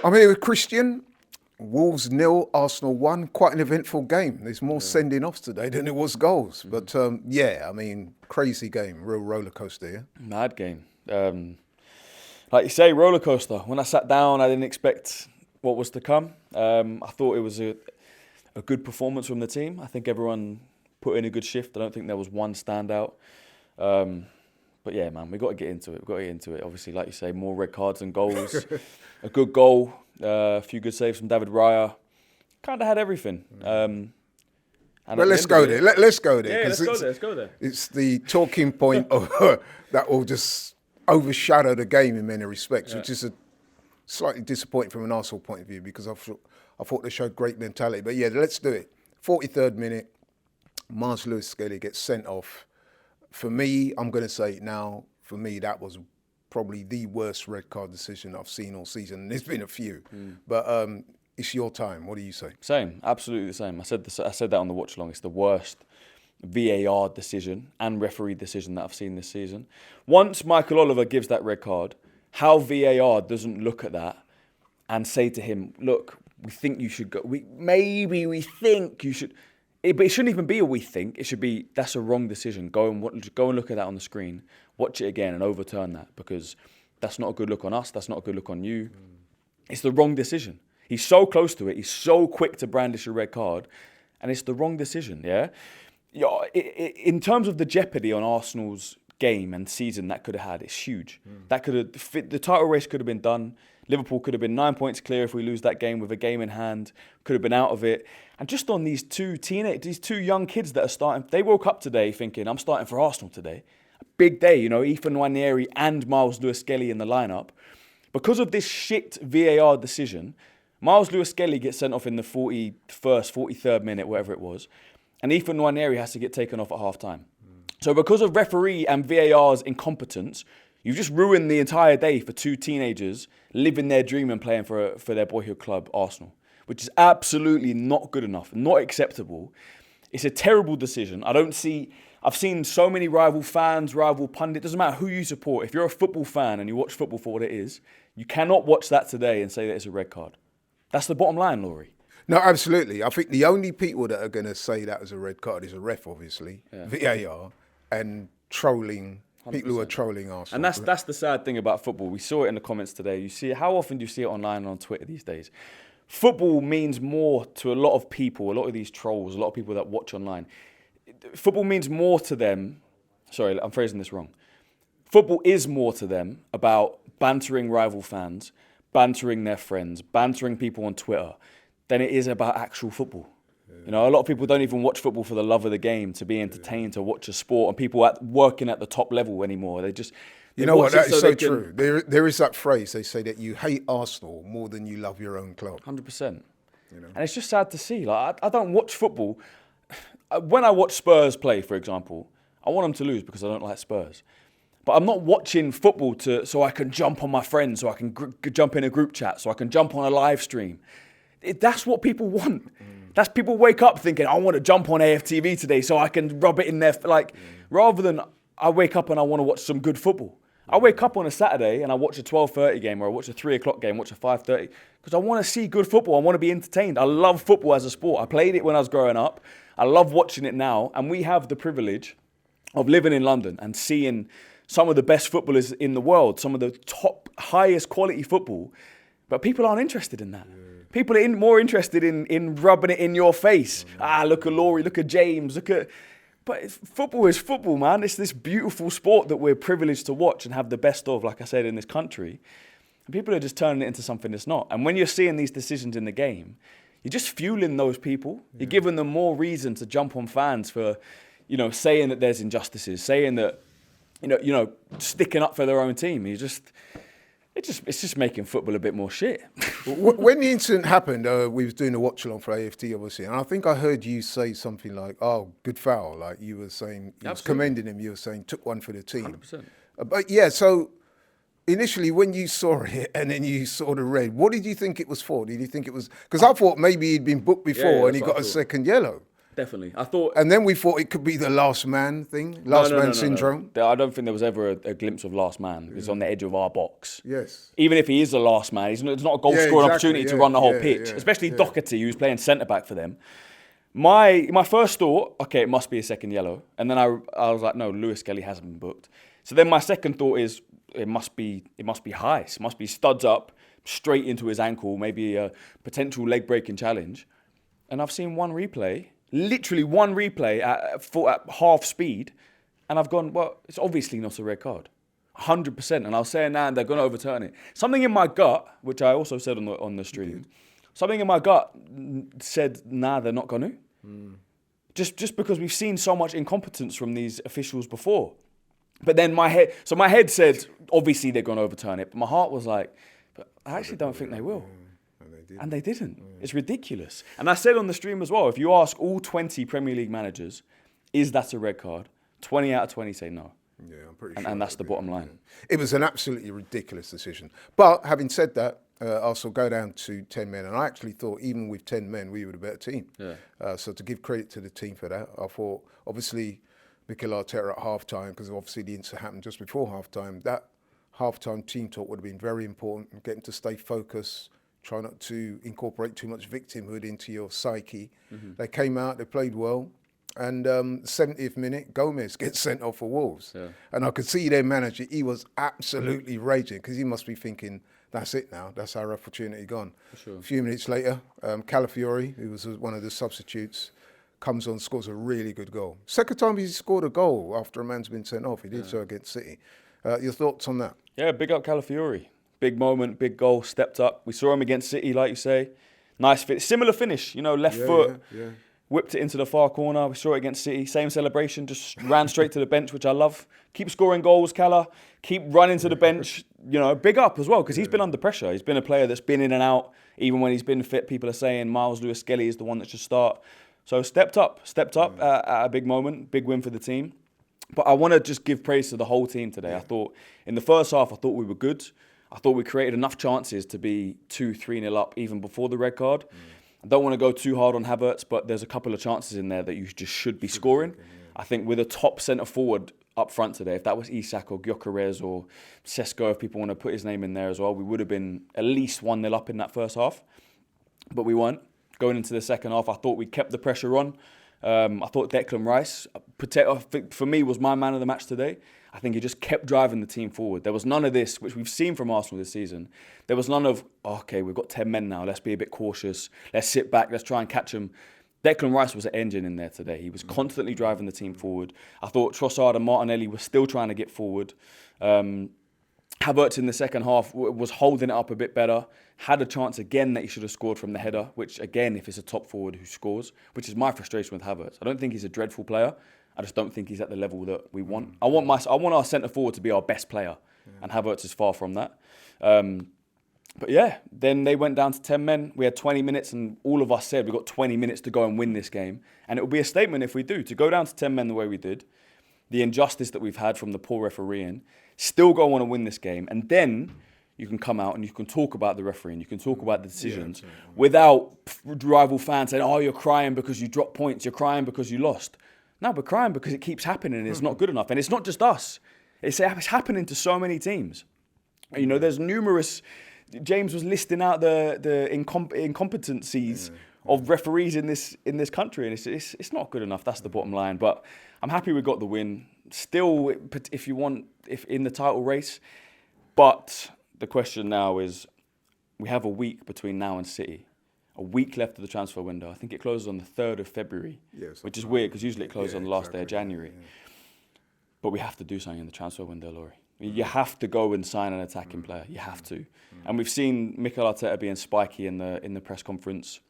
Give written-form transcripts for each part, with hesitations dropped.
I'm here with Christian. Wolves 0, Arsenal 1. Quite an eventful game. There's more sending offs today than there was goals. But crazy game. Real roller coaster, yeah? Mad game. Like you say, roller coaster. When I sat down, I didn't expect what was to come. I thought it was a good performance from the team. I think everyone put in a good shift. I don't think there was one standout. But yeah, man, we've got to get into it. Obviously, like you say, more red cards and goals. A good goal, a few good saves from David Raya. Kind of had everything. But let's go there. Let's go there. Yeah, let's go there. It's the talking point of, that will just overshadow the game in many respects, which is a slightly disappointing from an Arsenal point of view because I thought they showed great mentality. But yeah, let's do it. 43rd minute, Miles Lewis-Skelly gets sent off. For me, I'm going to say it now, for me that was probably the worst red card decision I've seen all season. And there's been a few. But it's your time. What do you say? Same, absolutely the same. I said that on the watch along. It's the worst VAR decision and referee decision that I've seen this season. Once Michael Oliver gives that red card, how VAR doesn't look at that and say to him, look, we think you should go. We think you should. But it shouldn't even be a we think. It should be, that's a wrong decision. Go and look at that on the screen. Watch it again and overturn that because that's not a good look on us. That's not a good look on you. It's the wrong decision. He's so close to it. He's so quick to brandish a red card. And it's the wrong decision, yeah? In terms of the jeopardy on Arsenal's game and season that could have had, it's huge. That could have, the title race could have been done. Liverpool could have been 9 points clear if we lose that game with a game in hand. Could have been out of it. And just on these two young kids that are starting, they woke up today thinking, I'm starting for Arsenal today. A big day, Ethan Nwaneri and Miles Lewis-Skelly in the lineup. Because of this shit VAR decision, Miles Lewis-Skelly gets sent off in the 41st, 43rd minute, whatever it was. And Ethan Nwaneri has to get taken off at half-time. So because of referee and VAR's incompetence, you've just ruined the entire day for two teenagers living their dream and playing for their boyhood club, Arsenal, which is absolutely not good enough, not acceptable. It's a terrible decision. I've seen so many rival fans, rival pundits, doesn't matter who you support. If you're a football fan and you watch football for what it is, you cannot watch that today and say that it's a red card. That's the bottom line, Laurie. No, absolutely. I think the only people that are going to say that was a red card is a ref, obviously, VAR, and trolling. 100%. People who are trolling Arsenal. And that's the sad thing about football. We saw it in the comments today. You see it. How often do you see it online and on Twitter these days? Football means more to a lot of people, a lot of these trolls, a lot of people that watch online. Football means more to them. Sorry, I'm phrasing this wrong. Football is more to them about bantering rival fans, bantering their friends, bantering people on Twitter, than it is about actual football. A lot of people don't even watch football for the love of the game, to be entertained, to watch a sport, and people working at the top level anymore. They just... You know what, that is so true. There is that phrase, they say that you hate Arsenal more than you love your own club. 100%. And it's just sad to see. Like I don't watch football. When I watch Spurs play, for example, I want them to lose because I don't like Spurs. But I'm not watching football so I can jump on my friends, so I can jump in a group chat, so I can jump on a live stream. That's what people want. That's people wake up thinking, I want to jump on AFTV today so I can rub it in there. Rather than I wake up and I want to watch some good football. I wake up on a Saturday and I watch a 12:30 game or I watch a 3 o'clock game, watch a 5:30 because I want to see good football. I want to be entertained. I love football as a sport. I played it when I was growing up. I love watching it now. And we have the privilege of living in London and seeing some of the best footballers in the world, some of the top, highest quality football. But people aren't interested in that. People are more interested in rubbing it in your face. Look at Laurie, look at James, But football is football, man. It's this beautiful sport that we're privileged to watch and have the best of, like I said, in this country. And people are just turning it into something it's not. And when you're seeing these decisions in the game, you're just fueling those people. Yeah. You're giving them more reason to jump on fans for, saying that there's injustices, saying that, sticking up for their own team. It's just making football a bit more shit. When the incident happened, we was doing a watch-along for AFT, obviously, and I think I heard you say something like, oh, good foul, like you were saying, you was commending him, you were saying, took one for the team. 100%. But yeah, so initially when you saw it and then you saw the red, what did you think it was for? Did you think it was... Because I thought maybe he'd been booked before and he got a second yellow. Definitely. I thought... And then we thought it could be the last man thing, last man syndrome. I don't think there was ever a glimpse of last man. He's on the edge of our box. Yes. Even if he is the last man, it's not a goal-scoring opportunity to run the whole pitch, especially Doherty, who's playing centre-back for them. My first thought, okay, it must be a second yellow. And then I was like, no, Lewis Kelly hasn't been booked. So then my second thought is, it must be Heiss. It must be studs up, straight into his ankle, maybe a potential leg-breaking challenge. And I've seen one replay, literally one replay at half speed, and I've gone, well, it's obviously not a red card. 100%. And I was saying, nah, they're going to overturn it. Something in my gut, which I also said on the stream, something in my gut said, nah, they're not going to. Just because we've seen so much incompetence from these officials before. But then my head said, obviously they're going to overturn it. But my heart was like, but I actually don't think they will. And they didn't. It's ridiculous. And I said on the stream as well, if you ask all 20 Premier League managers, is that a red card? 20 out of 20 say no. Yeah, I'm pretty sure. And that's the bottom line. It was an absolutely ridiculous decision. But having said that, Arsenal go down to 10 men. And I actually thought even with 10 men, we were the better team. Yeah. So to give credit to the team for that, I thought, obviously, Mikel Arteta at half-time, because obviously the incident happened just before half-time, that half-time team talk would have been very important, getting to stay focused, try not to incorporate too much victimhood into your psyche. They came out, they played well. And 70th minute, Gomez gets sent off for Wolves. Yeah. And I could see their manager, he was absolutely raging because he must be thinking, that's it now, that's our opportunity gone. Sure. A few minutes later, Calafiori, who was one of the substitutes, comes on, scores a really good goal. Second time he's scored a goal after a man's been sent off. He did so against City. Your thoughts on that? Yeah, big up Calafiori. Big moment, big goal, stepped up. We saw him against City, like you say. Nice fit. Similar finish, left foot. Yeah. Whipped it into the far corner. We saw it against City. Same celebration, just ran straight to the bench, which I love. Keep scoring goals, Cala. Keep running to the bench. Big up as well, because he's been under pressure. He's been a player that's been in and out. Even when he's been fit, people are saying Miles Lewis-Skelly is the one that should start. So stepped up at a big moment, big win for the team. But I want to just give praise to the whole team today. I thought in the first half, I thought we were good. I thought we created enough chances to be 2-3-0 up even before the red card. I don't want to go too hard on Havertz, but there's a couple of chances in there that you just should be scoring. I think with a top centre-forward up front today, if that was Isak or Gyökeres or Sesko, if people want to put his name in there as well, we would have been at least 1-0 up in that first half. But we weren't. Going into the second half, I thought we kept the pressure on. I thought Declan Rice, for me, was my man of the match today. I think he just kept driving the team forward. There was none of this, which we've seen from Arsenal this season. There was none of, okay, we've got 10 men now, let's be a bit cautious. Let's sit back, let's try and catch them. Declan Rice was an engine in there today. He was constantly driving the team forward. I thought Trossard and Martinelli were still trying to get forward. Havertz in the second half was holding it up a bit better. Had a chance again that he should have scored from the header, which again, if it's a top forward who scores, which is my frustration with Havertz. I don't think he's a dreadful player. I just don't think he's at the level that we want. I want our centre forward to be our best player, and Havertz is far from that. But yeah, then they went down to 10 men. We had 20 minutes, and all of us said we've got 20 minutes to go and win this game. And it would be a statement if we do. To go down to 10 men the way we did, the injustice that we've had from the poor refereeing, still go on and win this game, and then you can come out and you can talk about the refereeing, you can talk about the decisions without rival fans saying, oh, you're crying because you dropped points, you're crying because you lost. No, we're crying because it keeps happening and it's not good enough. And it's not just us. It's happening to so many teams. There's numerous... James was listing out the incompetencies of referees in this country, and it's not good enough. That's the bottom line. But I'm happy we got the win. Still, if in the title race. But the question now is, we have a week between now and City. A week left of the transfer window. I think it closes on the 3rd of February, which is weird because usually it closes on the last day of January. Yeah. But we have to do something in the transfer window, Laurie. You have to go and sign an attacking player. You have to. And we've seen Mikel Arteta being spiky in the press conference.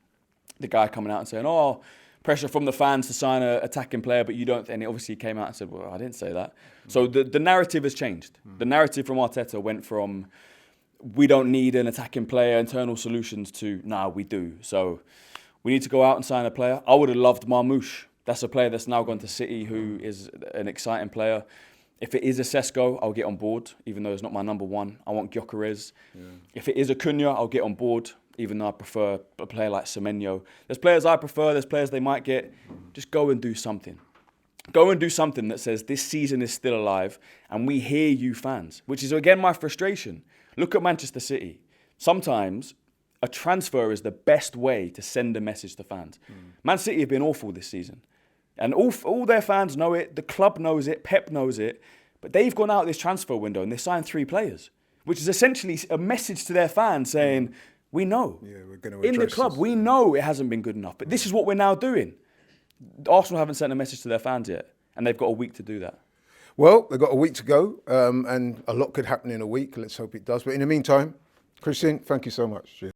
The guy coming out and saying, oh, pressure from the fans to sign an attacking player, but you don't. And he obviously came out and said, well, I didn't say that. So the narrative has changed. The narrative from Arteta went from, we don't need an attacking player, internal solutions, to, nah, we do. So we need to go out and sign a player. I would have loved Marmoush. That's a player that's now gone to City who is an exciting player. If it is a Sesko, I'll get on board, even though it's not my number one. I want Gyökeres. Yeah. If it is a Cunha, I'll get on board. even though I prefer a player like Semenyo. There's players I prefer, there's players they might get. Just go and do something. Go and do something that says this season is still alive and we hear you fans, which is, again, my frustration. Look at Manchester City. Sometimes a transfer is the best way to send a message to fans. Man City have been awful this season. And all their fans know it, the club knows it, Pep knows it, but they've gone out this transfer window and they signed 3 players, which is essentially a message to their fans saying, we know. Yeah, we're going to in the club, we know it hasn't been good enough, but this is what we're now doing. Arsenal haven't sent a message to their fans yet, and they've got a week to do that. Well, they've got a week to go, and a lot could happen in a week. Let's hope it does. But in the meantime, Christian, thank you so much. Cheers.